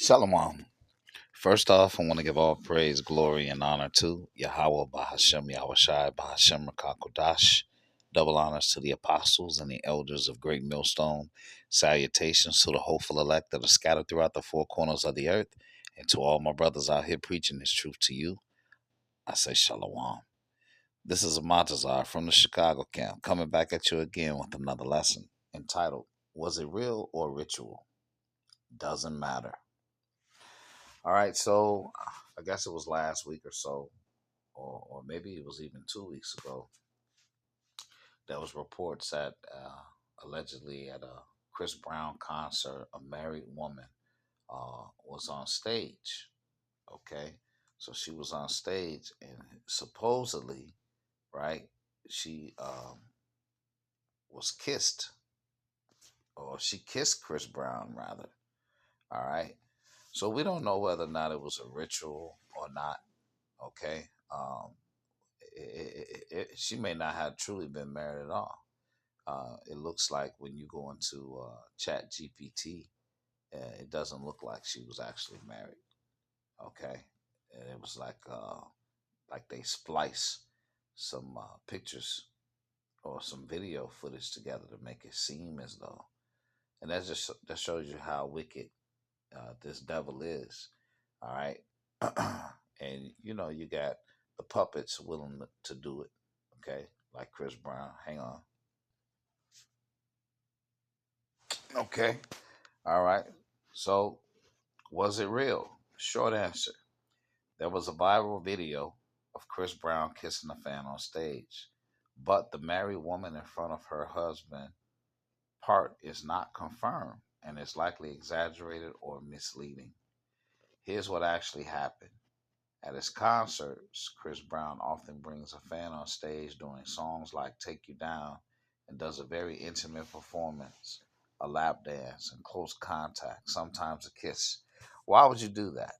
Shalom. First off, I want to give all praise, glory, and honor to Yahweh Bahashem, Yahushai Bahashem Rakakodash. Double honors to the apostles and the elders of Great Millstone. Salutations to the hopeful elect that are scattered throughout the four corners of the earth. And to all my brothers out here preaching this truth to you, I say Shalom. This is Amatazar from the Chicago camp, coming back at you again with another lesson entitled, Was It Real or Ritual? Doesn't matter. All right, so I guess it was last week or so, or maybe it was even 2 weeks ago. There was reports that allegedly at a Chris Brown concert, a married woman was on stage. Okay, so she was on stage, and supposedly, right, she was kissed, or she kissed Chris Brown rather. All right, so we don't know whether or not it was a ritual or not. Okay. She may not have truly been married at all. It looks like when you go into Chat GPT, it doesn't look like she was actually married. Okay, and it was like they splice some pictures or some video footage together to make it seem as though, and that shows you how wicked this devil is. All right, and you got the puppets willing to do it. Okay, like Chris Brown. Hang on. Okay. All right. So, was it real? Short answer. There was a viral video of Chris Brown kissing a fan on stage, but the married woman in front of her husband part is not confirmed and is likely exaggerated or misleading. Here's what actually happened. At his concerts, Chris Brown often brings a fan on stage doing songs like Take You Down and does a very intimate performance, a lap dance, and close contact, sometimes a kiss. Why would you do that?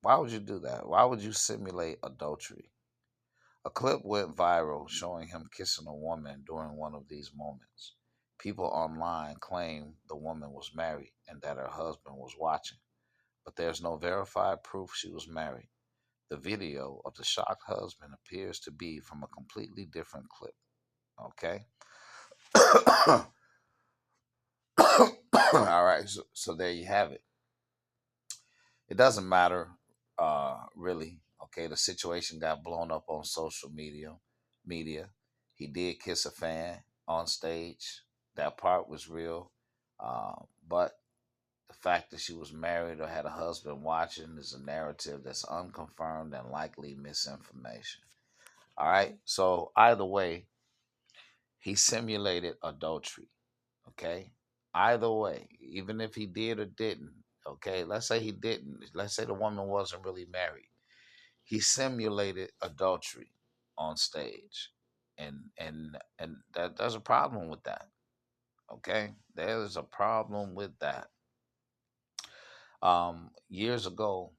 Why would you do that? Why would you simulate adultery? A clip went viral showing him kissing a woman during one of these moments. People online claim the woman was married and that her husband was watching, but there's no verified proof she was married. The video of the shocked husband appears to be from a completely different clip. Okay. All right. So there you have it. It doesn't matter, really. Okay. The situation got blown up on social media. Media. He did kiss a fan on stage. That part was real. But the fact that she was married or had a husband watching is a narrative that's unconfirmed and likely misinformation. All right. So either way, he simulated adultery. Okay. Either way, even if he did or didn't, okay, let's say he didn't. Let's say the woman wasn't really married. He simulated adultery on stage. And there's a problem with that. Okay? There's a problem with that. Years ago,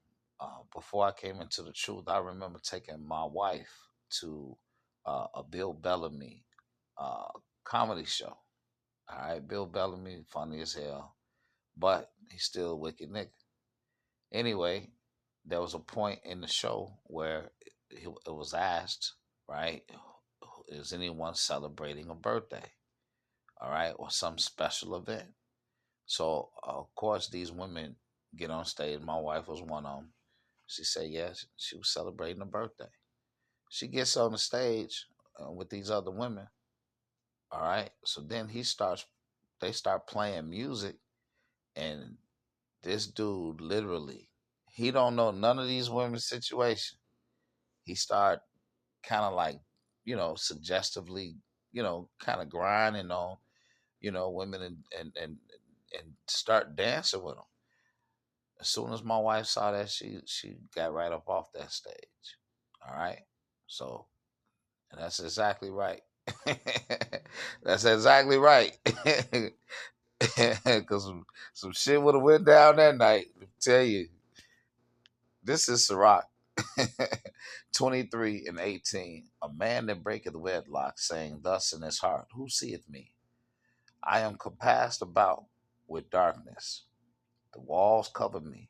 before I came into the truth, I remember taking my wife to a Bill Bellamy uh, comedy show. All right, Bill Bellamy, funny as hell, but he's still a wicked nigga. Anyway, there was a point in the show where it was asked, right, is anyone celebrating a birthday, all right, or some special event? So, of course, these women get on stage. My wife was one of them. She said, yes, she was celebrating a birthday. She gets on the stage with these other women, all right. So then they start playing music, and this dude literally, he don't know none of these women's situation. He start kind of like, suggestively, kind of grinding on, women and start dancing with them. As soon as my wife saw that, she got right up off that stage. All right, so and that's exactly right. That's exactly right. Because some shit would have went down that night. I tell you, this is Ciroc. 23 and 18. A man that breaketh wedlock, saying thus in his heart, who seeth me? I am compassed about with darkness. The walls cover me.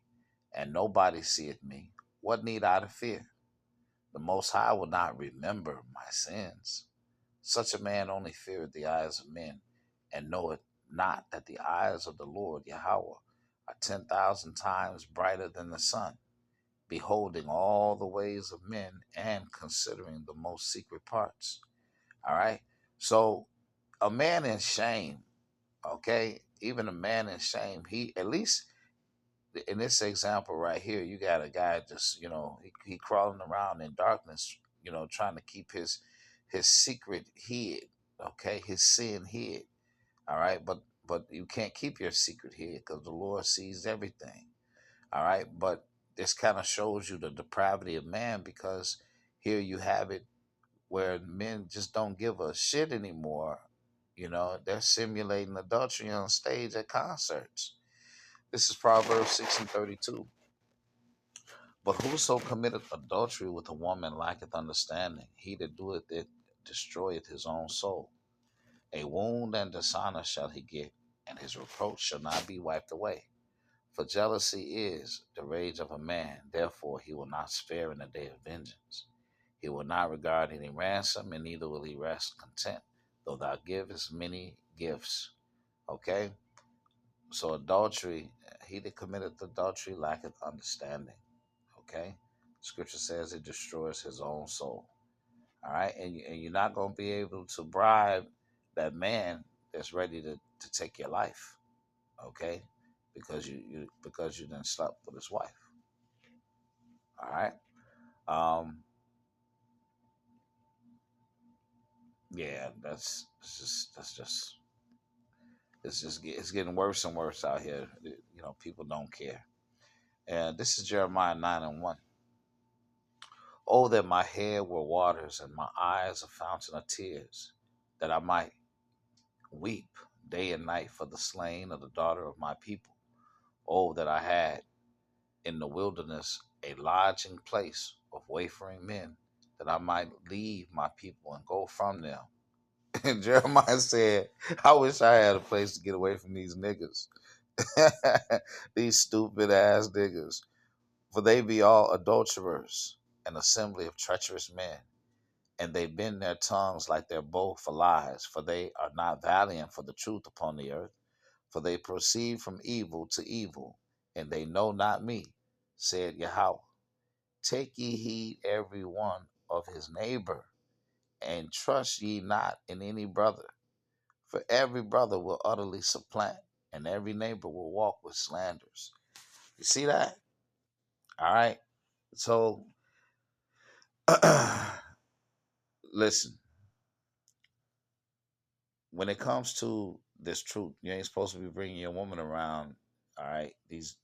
and nobody seeth me. What need I to fear? The Most High will not remember my sins. Such a man only feareth the eyes of men, and knoweth not that the eyes of the Lord Yahweh are 10,000 times brighter than the sun, beholding all the ways of men and considering the most secret parts. All right. So a man in shame, okay, even a man in shame, he at least in this example right here, you got a guy just, he crawling around in darkness, trying to keep his secret hid, okay, his sin hid. All right, but you can't keep your secret hid because the Lord sees everything. All right, but this kind of shows you the depravity of man because here you have it where men just don't give a shit anymore. They're simulating adultery on stage at concerts. This is Proverbs 6:32. But whoso committeth adultery with a woman lacketh understanding. He that doeth it destroyeth his own soul. A wound and dishonor shall he get, and his reproach shall not be wiped away. For jealousy is the rage of a man, therefore he will not spare in the day of vengeance. He will not regard any ransom, and neither will he rest content, though thou givest many gifts. Okay? So adultery, he that committeth adultery lacketh understanding. Okay? Scripture says it destroys his own soul. All right? And you're not going to be able to bribe that man that's ready to take your life. Okay? Because you done slept with his wife. All right? Yeah, it's getting worse and worse out here. People don't care. And this is Jeremiah 9:1. Oh, that my head were waters and my eyes a fountain of tears, that I might weep day and night for the slain of the daughter of my people. Oh, that I had in the wilderness a lodging place of wayfaring men, that I might leave my people and go from them. And Jeremiah said, I wish I had a place to get away from these niggas. These stupid ass niggas. For they be all adulterers, an assembly of treacherous men, and they bend their tongues like their bow for lies, for they are not valiant for the truth upon the earth. For they proceed from evil to evil, and they know not me, said Yahweh. Take ye heed every one of his neighbor, and trust ye not in any brother. For every brother will utterly supplant, and every neighbor will walk with slanders. You see that? All right. So, listen, when it comes to this truth, you ain't supposed to be bringing your woman around. All right. These,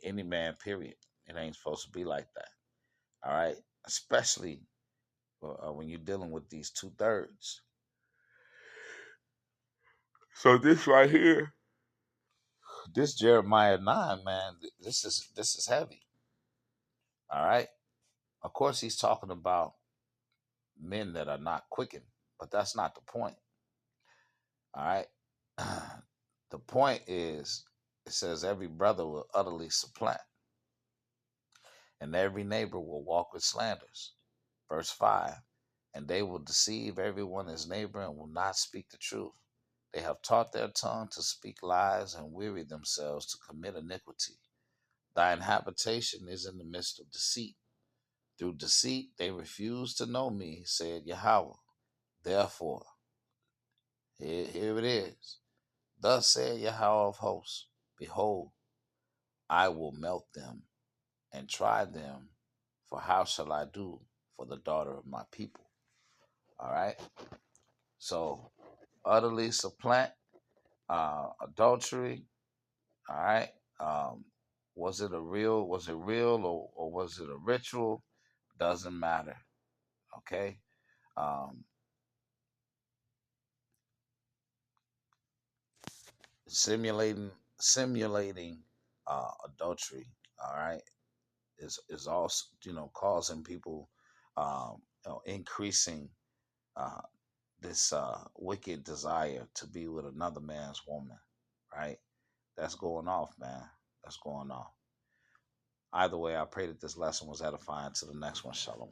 any man, period. It ain't supposed to be like that. All right. Especially when you're dealing with these 2/3. So this right here, this Jeremiah 9, man, this is heavy. All right. Of course, he's talking about men that are not quickened, but that's not the point. All right. The point is, it says every brother will utterly supplant, and every neighbor will walk with slanders. Verse 5. And they will deceive everyone his neighbor and will not speak the truth. They have taught their tongue to speak lies and weary themselves to commit iniquity. Thine habitation is in the midst of deceit. Through deceit they refuse to know me, said Yahweh. Therefore, here it is. Thus said Yahweh of hosts, behold, I will melt them and try them, for how shall I do for the daughter of my people? All right. So utterly supplant, adultery. All right. Um, was it real or was it a ritual? Doesn't matter. Okay. Um, simulating adultery. All right. Is also causing people increasing uh, this wicked desire to be with another man's woman, right? That's going off, man. That's going off. Either way, I pray that this lesson was edifying. To the next one, shalom.